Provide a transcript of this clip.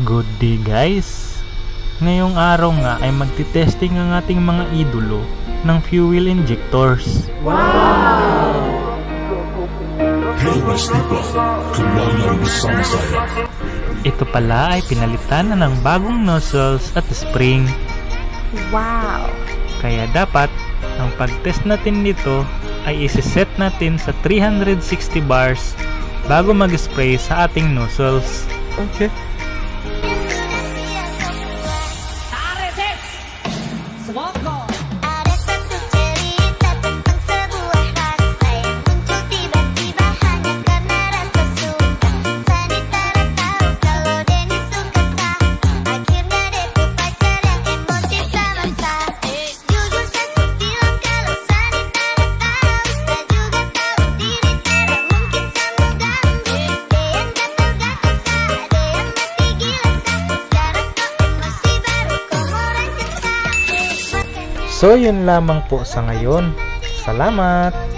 Good day guys! Ngayong araw nga ay magti-testing ang ating mga idolo ng fuel injectors. Wow! Hey Mas Diba, kailangan bersama saya. Ito pala ay pinalitan na ng bagong nozzles at spring. Wow! Kaya dapat, ang pag-test natin dito ay isi-set natin sa 360 bars bago mag-spray sa ating nozzles. Okay. Ada satu cerita tentang sebuah rasa yang muncul tiba-tiba hanya karena rasa suka. Sanita tahu kalau Denny suka Sa. Akhirnya deh tuh pacar yang emosi sama Sa. Jujur saya bilang kalau Sanita tahu, saya juga tahu diri Tara mungkin sama ganggu. Dia yang gatal-gatal Sa, dia yang mati gila Sa. Sekarang kok emosi baru kau mau rancang Sa. So yun lamang po sa ngayon. Salamat!